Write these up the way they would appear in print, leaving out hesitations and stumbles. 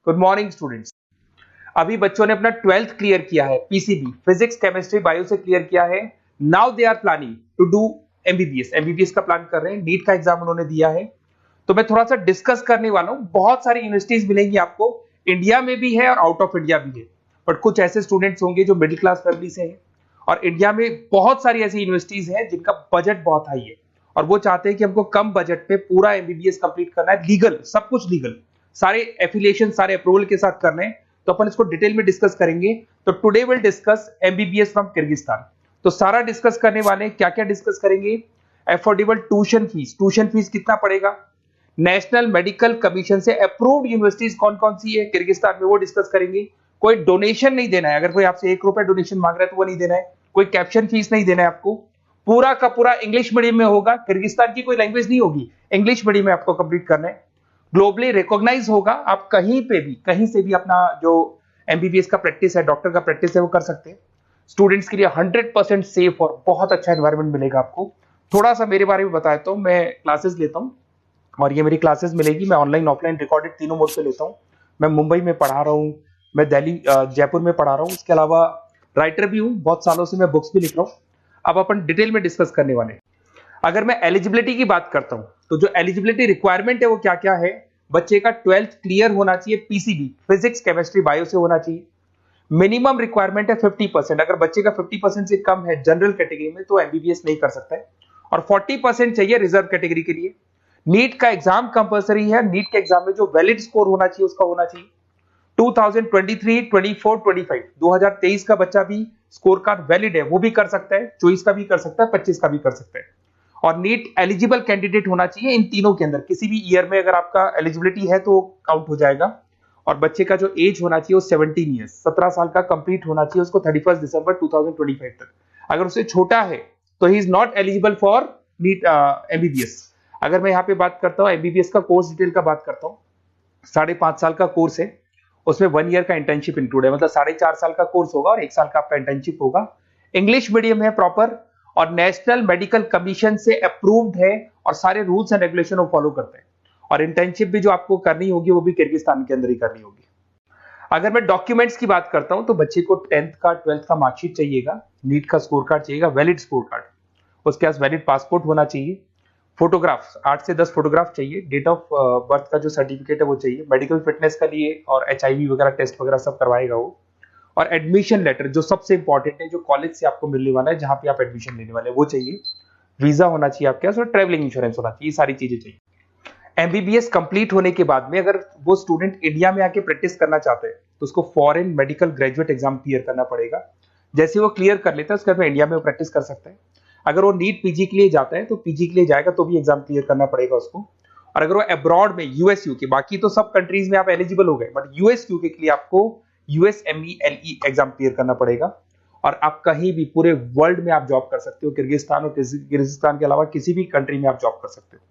Good morning students. अभी बच्चों ने अपना 12th क्लियर किया है, पीसीबी फिजिक्स केमिस्ट्री बायो से क्लियर किया है। Now they are planning to do MBBS का प्लान कर रहे हैं। नीट का एग्जाम उन्होंने दिया है, तो मैं थोड़ा सा डिस्कस करने वाला हूं। बहुत सारी यूनिवर्सिटीज मिलेंगी आपको, इंडिया में भी है और आउट ऑफ इंडिया भी है, बट कुछ ऐसे स्टूडेंट्स होंगे जो मिडिल क्लास फैमिली से हैं, और इंडिया में बहुत सारी ऐसी यूनिवर्सिटीज हैं जिनका बजट बहुत हाई है और वो चाहते हैं कि हमको कम बजट पे पूरा एमबीबीएस कंप्लीट करना है, लीगल, सब कुछ लीगल, सारे एफिलिएशन सारे अप्रूवल के साथ करने हैं। तो अपन इसको डिटेल में डिस्कस करेंगे। तो today will discuss MBBS from Kyrgyzstan. तो सारा डिस्कस करने वाले क्या क्या डिस्कस करेंगे? अफोर्डेबल ट्यूशन फीस कितना पड़ेगा, नेशनल मेडिकल कमीशन से अप्रूव्ड यूनिवर्सिटीज कौन कौन सी है किर्गिस्तान में, वो डिस्कस करेंगे। कोई डोनेशन नहीं देना है, अगर कोई आपसे 1 रुपए डोनेशन मांग रहा है तो वो नहीं देना है। कोई कैप्शन फीस नहीं देना है आपको। पूरा का पूरा इंग्लिश मीडियम में होगा, किर्गिस्तान की कोई लैंग्वेज नहीं होगी, इंग्लिश मीडियम में आपको कंप्लीट करना है। ग्लोबली रिकॉग्नाइज होगा, आप कहीं पे भी कहीं से भी अपना जो एमबीबीएस का प्रैक्टिस है, डॉक्टर का प्रैक्टिस है, वो कर सकते हैं। स्टूडेंट्स के लिए 100% सेफ और बहुत अच्छा एनवायरनमेंट मिलेगा आपको। थोड़ा सा मेरे बारे में बताया तो मैं क्लासेस लेता हूँ और ये मेरी क्लासेस मिलेगी, मैं ऑनलाइन ऑफलाइन रिकॉर्डेड तीनों मोड पे लेता हूँ। मैं मुंबई में पढ़ा रहा हूँ, मैं दिल्ली जयपुर में पढ़ा रहा हूँ, इसके अलावा राइटर भी हूँ, बहुत सालों से मैं बुक्स भी लिख रहा हूँ। अब अपन डिटेल में डिस्कस करने वाले हैं। अगर मैं एलिजिबिलिटी की बात करता हूं तो जो एलिजिबिलिटी रिक्वायरमेंट है वो क्या क्या है? बच्चे का 12th क्लियर होना चाहिए, पीसीबी फिजिक्स केमिस्ट्री बायो से होना चाहिए। मिनिमम रिक्वायरमेंट है 50%। अगर बच्चे का 50% से कम है जनरल कैटेगरी में तो एमबीबीएस नहीं कर सकता है, और 40% चाहिए रिजर्व कैटेगरी के लिए। नीट का एग्जाम कंपलसरी है। नीट के एग्जाम में जो वैलिड स्कोर होना चाहिए उसका होना चाहिए 2023, 24, 25 2023 का बच्चा भी स्कोर कार्ड वैलिड है, वो भी कर सकता है, 24 का भी कर सकता है, 25 का भी कर सकता है। और नीट एलिजिबल कैंडिडेट होना चाहिए इन तीनों के अंदर, किसी भी ईयर में अगर आपका एलिजिबिलिटी है तो काउंट हो जाएगा। और बच्चे का जो एज होना चाहिए वो 17 ईयर्स, 17 साल का कंप्लीट होना चाहिए उसको 31 दिसंबर 2025 तक। अगर उससे छोटा है तो he is not eligible for NEET MBBS. अगर मैं यहाँ पे बात करता हूँ एमबीबीएस का कोर्स डिटेल का बात करता हूँ, 5.5 साल का कोर्स है, उसमें 1 ईयर का इंटर्नशिप इंक्लूड है, मतलब 4.5 साल का कोर्स होगा और 1 साल का आपका इंटर्नशिप होगा। इंग्लिश मीडियम है प्रॉपर, और नेशनल मेडिकल कमीशन से अप्रूव्ड है, और सारे रूल्स एंड रेगुलेशन वो फॉलो करते हैं। और इंटर्नशिप भी जो आपको करनी होगी वो भी किर्गिस्तान के अंदर ही करनी होगी। अगर मैं डॉक्यूमेंट्स की बात करता हूं तो बच्चे को 10th का 12th का मार्कशीट चाहिएगा, नीट का स्कोर कार्ड चाहिएगा, वैलिड स्कोर कार्ड, उसके पास वैलिड पासपोर्ट होना चाहिए, फोटोग्राफ 8 से 10 फोटोग्राफ चाहिए, डेट ऑफ बर्थ का जो सर्टिफिकेट है वो चाहिए, मेडिकल फिटनेस का लिए और एचआईवी वगैरह टेस्ट वगैरह सब करवाएगा वो, और एडमिशन लेटर जो सबसे इंपॉर्टेंट है, जो कॉलेज से आपको मिलने वाला है जहां पे आप एडमिशन लेने वाले हैं वो चाहिए, वीजा होना चाहिए आपके पास, और ट्रैवलिंग इंश्योरेंस होना चाहिए, ये सारी चीजें चाहिए। एमबीबीएस कंप्लीट होने के बाद में अगर वो स्टूडेंट इंडिया में आके प्रैक्टिस करना चाहते हैं तो उसको foreign medical graduate exam clear करना पड़ेगा। जैसे वो क्लियर कर लेता है उसके बाद में इंडिया में वो प्रैक्टिस कर सकता है। अगर वो नीट पीजी के लिए जाता है तो पीजी के लिए जाएगा तो भी एग्जाम क्लियर करना पड़ेगा उसको। और अगर वो अब्रॉड में यूएस यूके, बाकी तो सब कंट्रीज में आप एलिजिबल हो गए, बट यूएस यूके के लिए आपको यूएसएमईएलई एग्जाम क्लियर करना पड़ेगा। और आप कहीं भी पूरे वर्ल्ड में आप जॉब कर सकते हो, किर्गिस्तान और किर्गिस्तान के अलावा किसी भी कंट्री में आप जॉब कर सकते हो।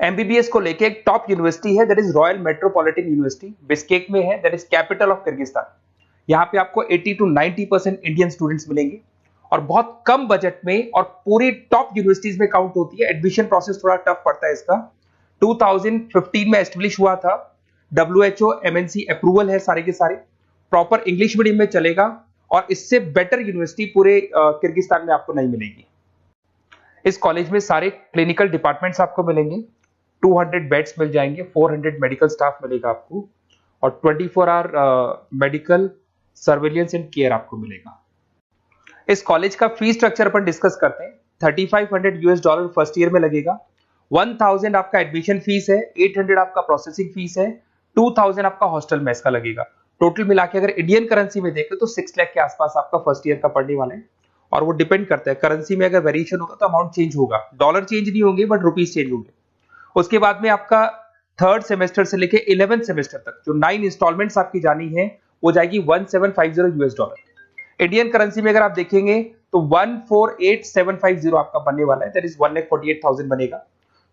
एमबीबीएस को लेके एक टॉप यूनिवर्सिटी है, that is royal metropolitan university, Bishkek में है, that is capital of Kyrgyzstan. यहाँ पे आपको 80 to 90% इंडियन स्टूडेंट्स मिलेंगे और बहुत कम बजट में, और पूरी टॉप यूनिवर्सिटीज में काउंट होती है। एडमिशन प्रोसेस थोड़ा टफ पड़ता है इसका। 2015 में एस्टेब्लिश हुआ था, WHO MNC अप्रूवल है, सारे के सारे प्रॉपर इंग्लिश मीडियम में चलेगा, और इससे बेटर यूनिवर्सिटी पूरे किर्गिस्तान में आपको नहीं मिलेगी। इस कॉलेज में सारे क्लिनिकल डिपार्टमेंट्स आपको मिलेंगे, 200 बेड्स मिल जाएंगे, 400 मेडिकल स्टाफ मिलेगा आपको, और 24 hour medical surveillance and care आपको मिलेगा। इस कॉलेज का फीस स्ट्रक्चर अपन डिस्कस करते हैं। $3500 फर्स्ट ईयर में लगेगा, 1000 आपका एडमिशन फीस है, 800 आपका प्रोसेसिंग फीस है, 2000 आपका हॉस्टल मेस का लगेगा। टोटल मिला के अगर इंडियन करेंसी में देखें तो 6 लाख के आसपास आपका फर्स्ट ईयर का पड़ने वाला है। और वो डिपेंड करता है करेंसी में, अगर वेरिएशन होगा तो अमाउंट चेंज होगा, डॉलर चेंज नहीं होंगे बट रुपीज चेंज होंगे। उसके बाद में आपका 3rd सेमेस्टर से लेके 11th सेमेस्टर तक जो 9 इंस्टॉलमेंट्स आपकी जानी है वो जाएगी $1750। इंडियन करेंसी में अगर आप देखेंगे तो 148750 आपका बनने वाला है, दैट इज 1,48,000 बनेगा।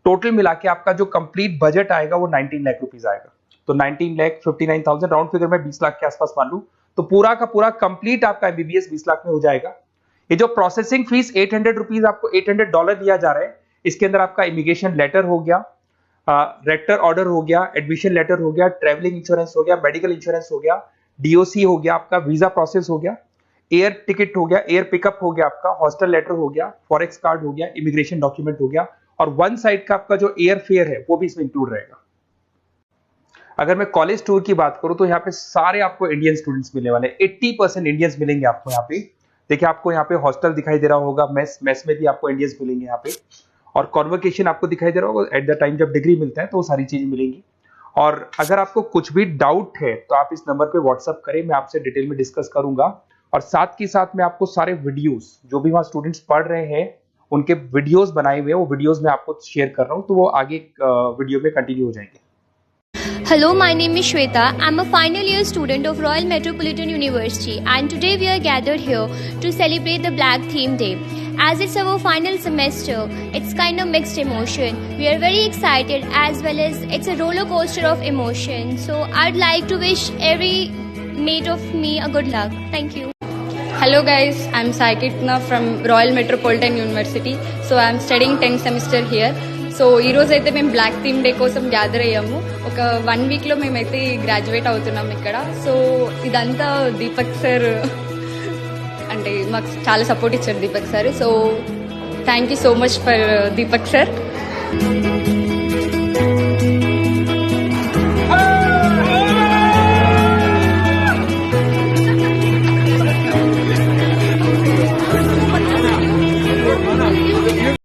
टोटल मिला के आपका जो कंप्लीट बजट आएगा वो 19 लाख रुपीज आएगा। तो 19,59,000 राउंड फिगर में 20 लाख के आसपास मान लू, तो पूरा का पूरा कंप्लीट आपका एमबीबीएस 20 लाख में हो जाएगा। ये जो प्रोसेसिंग फीस $800 आपको $800 दिया जा रहा है, इसके अंदर आपका इमिग्रेशन लेटर हो गया, रेक्टर ऑर्डर हो गया, एडमिशन लेटर हो गया, ट्रेवलिंग इंश्योरेंस हो गया, मेडिकल इंश्योरेंस हो गया, डीओसी हो गया, आपका वीजा प्रोसेस हो गया, एयर टिकट हो गया, एयर पिकअप हो गया, आपका हॉस्टल लेटर हो गया, फॉरेक्स कार्ड हो गया, इमिग्रेशन डॉक्यूमेंट हो गया, और वन साइड का आपका जो एयर फेयर है वो भी इसमें इंक्लूड रहेगा। अगर मैं कॉलेज टूर की बात करूं तो यहाँ पे सारे आपको इंडियन स्टूडेंट्स मिलने वाले हैं, 80% इंडियंस मिलेंगे आपको यहाँ पे। देखिए आपको यहाँ पे हॉस्टल दिखाई दे रहा होगा, मेस में भी आपको इंडियंस मिलेंगे यहाँ पे, और कॉन्वोकेशन आपको दिखाई दे रहा होगा एट द टाइम जब डिग्री मिलता है, तो वो सारी चीजें मिलेंगी। और अगर आपको कुछ भी डाउट है तो आप इस नंबर पे व्हाट्सअप करें, मैं आपसे डिटेल में डिस्कस करूंगा। और साथ के साथ मैं आपको सारे वीडियोस जो भी वहाँ स्टूडेंट्स पढ़ रहे हैं उनके वीडियोस बनाए हुए हैं, वो वीडियोस मैं आपको शेयर कर रहा हूँ, तो वो आगे वीडियो में कंटिन्यू हो जाएंगे। Hello, my name is Shweta. I'm a final year student of Royal Metropolitan University, and today we are gathered here to celebrate the Black Theme Day. As it's our final semester, it's kind of mixed emotion. We are very excited as well as it's a roller coaster of emotion. So I'd like to wish every mate of me a good luck. Thank you. Hello guys, I'm Saikitna from Royal Metropolitan University. So I'm studying 10th semester here. So ఈరోజు అయితే మేము black theme day కోసం gather అయ్యాము. ఒక 1 వీక్లో మేమైతే graduate అవుతున్నాం ఇక్కడ. సో ఇదంతా దీపక్ సార్ అంటే మాకు చాలా సపోర్ట్ ఇచ్చారు Deepak sir. So thank you so much for Deepak sir.